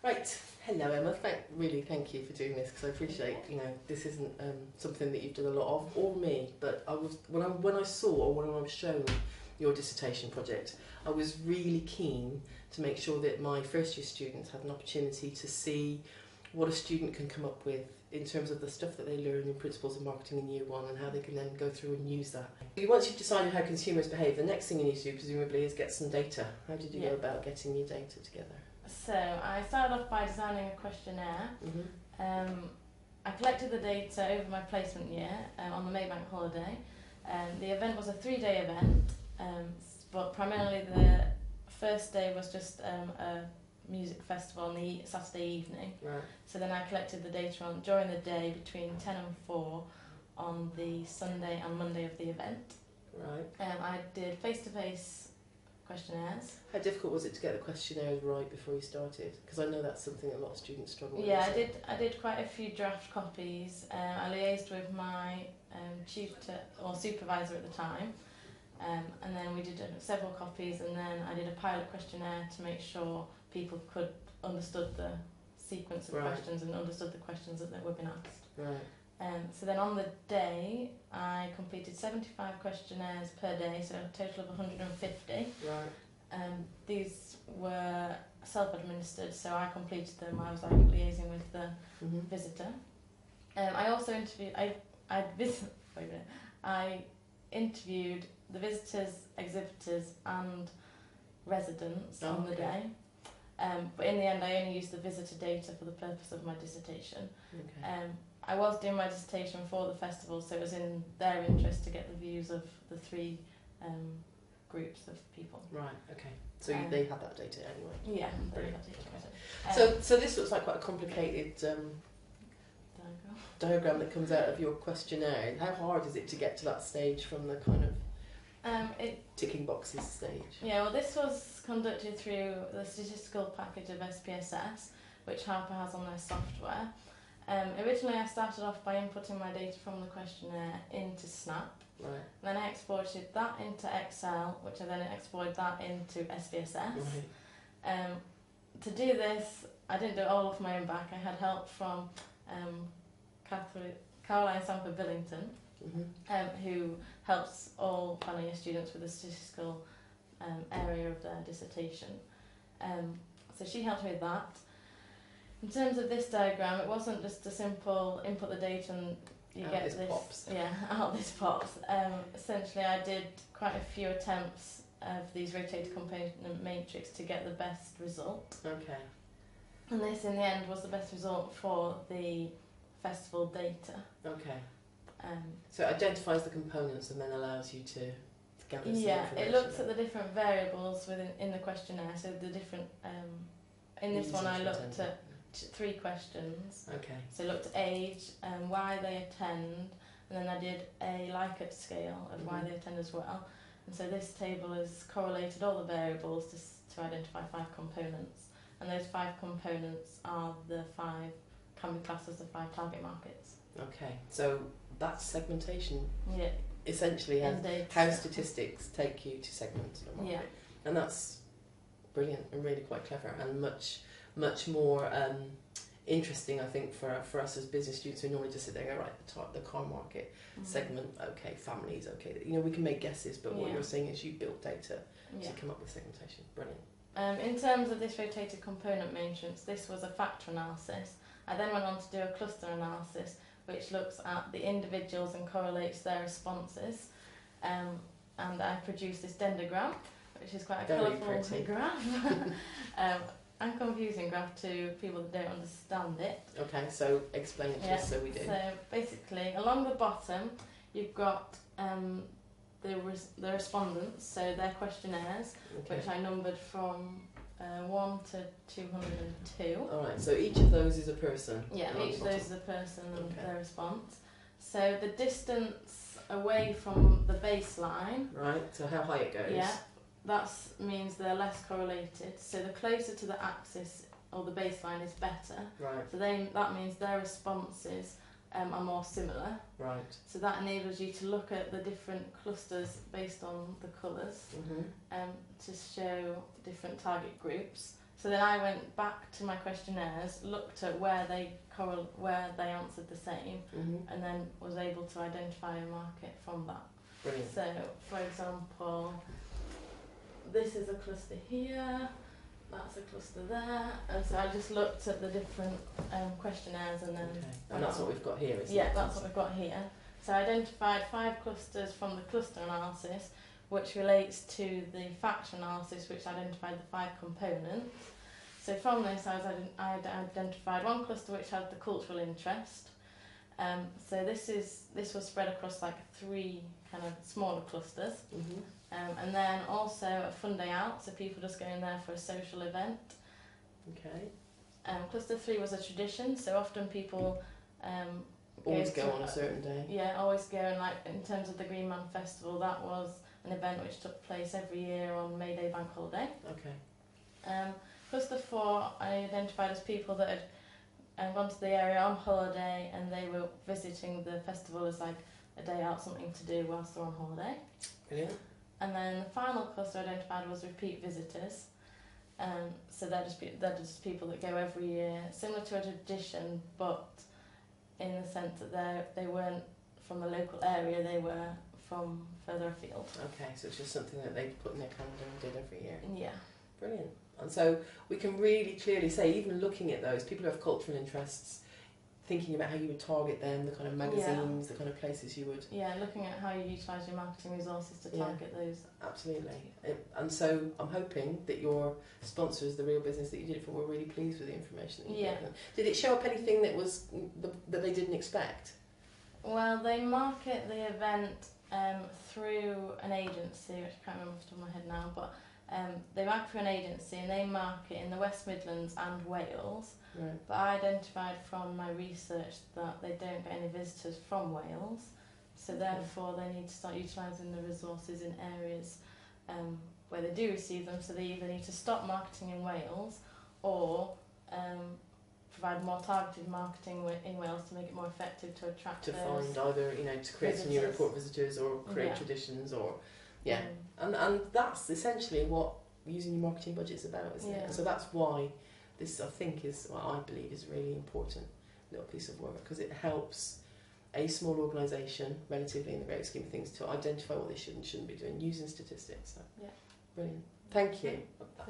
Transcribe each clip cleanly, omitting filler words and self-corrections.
Right, hello Emma. Thank you for doing this, because I appreciate this isn't something that you've done a lot of, or me. But when I saw, or when I was shown your dissertation project, I was really keen to make sure that my first year students had an opportunity to see what a student can come up with in terms of the stuff that they learn in Principles of Marketing in Year 1, and how they can then go through and use that. Once you've decided how consumers behave, the next thing you need to do presumably is get some data. How did you go about getting your data together? So I started off by designing a questionnaire. I collected the data over my placement year on the Maybank holiday. The event was a 3-day event, but primarily the first day was just a music festival on the Saturday evening. Right. So then I collected the data during the day between 10 and 4 on the Sunday and Monday of the event. Right. I did face-to-face questionnaires. How difficult was it to get the questionnaires right before you started? Because I know that's something a lot of students struggle with. Yeah, I did quite a few draft copies. I liaised with my tutor or supervisor at the time, and then we did several copies, and then I did a pilot questionnaire to make sure people understood the sequence of questions and understood the questions that they were being asked. Right. So then on the day, I completed 75 questionnaires per day, so a total of 150. Right. These were self-administered, so I completed them. I was liaising with the visitor. I also interviewed. I interviewed the visitors, exhibitors, and residents on the day. But in the end, I only used the visitor data for the purpose of my dissertation. Okay. I was doing my dissertation for the festival, so it was in their interest to get the views of the 3 groups of people. Right, okay. So they had that data anyway? Yeah, they Brilliant. had data. So this looks like quite a complicated diagram that comes out of your questionnaire. How hard is it to get to that stage from the kind of ticking boxes stage? Yeah, well, this was conducted through the statistical package of SPSS, which Harper has on their software. Originally, I started off by inputting my data from the questionnaire into Snap. Right. Then I exported that into Excel, which I then exported that into SPSS. Right. To do this, I didn't do it all off my own back. I had help from Caroline Sanford Billington, who helps all final year students with the statistical area of their dissertation. So she helped me with that. In terms of this diagram, it wasn't just a simple input the data and you out get this this. pops. Yeah, out this pops. Essentially, I did quite a few attempts of these rotated component matrix to get the best result. Okay. And this, in the end, was the best result for the festival data. Okay. So it identifies the components and then allows you to gather some information. It looks at the different variables in the questionnaire. So the different in this one, I looked at 3 questions. Okay. So I looked at age, why they attend, and then I did a Likert scale of why they attend as well. And so this table has correlated all the variables to identify 5 components, and those 5 components are can be classed as the 5 target markets. Okay, so that's segmentation. Yeah. Essentially, how statistics take you to segment a market. Yeah. And that's brilliant and really quite clever, and much more interesting, I think, for us as business students who normally just sit there and go, right, the car market segment, okay, families, okay. We can make guesses, but what you're saying is you built data to come up with segmentation. Brilliant. In terms of this rotated component matrix, this was a factor analysis. I then went on to do a cluster analysis, which looks at the individuals and correlates their responses. And I produced this dendrogram, which is quite a colourful graph. And confusing graph to people that don't understand it. Okay, so explain it to us so we do. So basically, along the bottom, you've got the respondents, so their questionnaires, which I numbered from 1 to 202. Alright, so each of those is a person. Yeah, each of those is a person and their response. So the distance away from the baseline. Right, so how high it goes. Yeah, that means they're less correlated. So the closer to the axis or the baseline is better. Right. So that means their responses are more similar. Right. So that enables you to look at the different clusters based on the colours to show different target groups. So then I went back to my questionnaires, looked at where they answered the same, and then was able to identify a market from that. Brilliant. So, for example, this is a cluster here, that's a cluster there, and so I just looked at the different questionnaires and then... Okay. And that's what we've got here, isn't it? Yeah, that's what we've got here. So I identified 5 clusters from the cluster analysis, which relates to the factor analysis, which identified the 5 components. So from this, I identified 1 cluster which had the cultural interest. So this was spread across like 3 kind of smaller clusters. And then also a fun day out, so people just going there for a social event. Okay. Cluster 3 was a tradition, so often people always go on a certain day. Yeah, always go, and like in terms of the Green Man Festival, that was an event which took place every year on May Day bank holiday. Okay. Cluster 4 I identified as people that had gone to the area on holiday and they were visiting the festival as like a day out, something to do whilst they're on holiday. Brilliant. And then the final cluster identified was repeat visitors. So they're just people that go every year, similar to a tradition, but in the sense that they weren't from the local area, they were from further afield. Okay, so it's just something that they put in their calendar and did every year. Yeah. Brilliant. And so we can really clearly say, even looking at those, people who have cultural interests, thinking about how you would target them, the kind of magazines, the kind of places you would... Yeah, looking at how you utilise your marketing resources to target those. Absolutely. And so I'm hoping that your sponsors, the real business that you did it for, were really pleased with the information that you gave them. Did it show up anything that was that they didn't expect? Well, they market the event through an agency, which I can't remember off the top of my head now, but they market through an agency and they market in the West Midlands and Wales. Right. But I identified from my research that they don't get any visitors from Wales, so therefore they need to start utilising the resources in areas where they do receive them, so they either need to stop marketing in Wales or provide more targeted marketing in Wales to make it more effective to attract to find either, to create some new report visitors or create traditions or and that's essentially what using your marketing budget is about, isn't it? And so that's why this, I think, is what I believe is a really important little piece of work, because it helps a small organisation, relatively in the great scheme of things, to identify what they should and shouldn't be doing using statistics. So, brilliant. Thank you.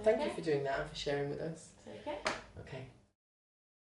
Thank you for doing that and for sharing with us. Okay.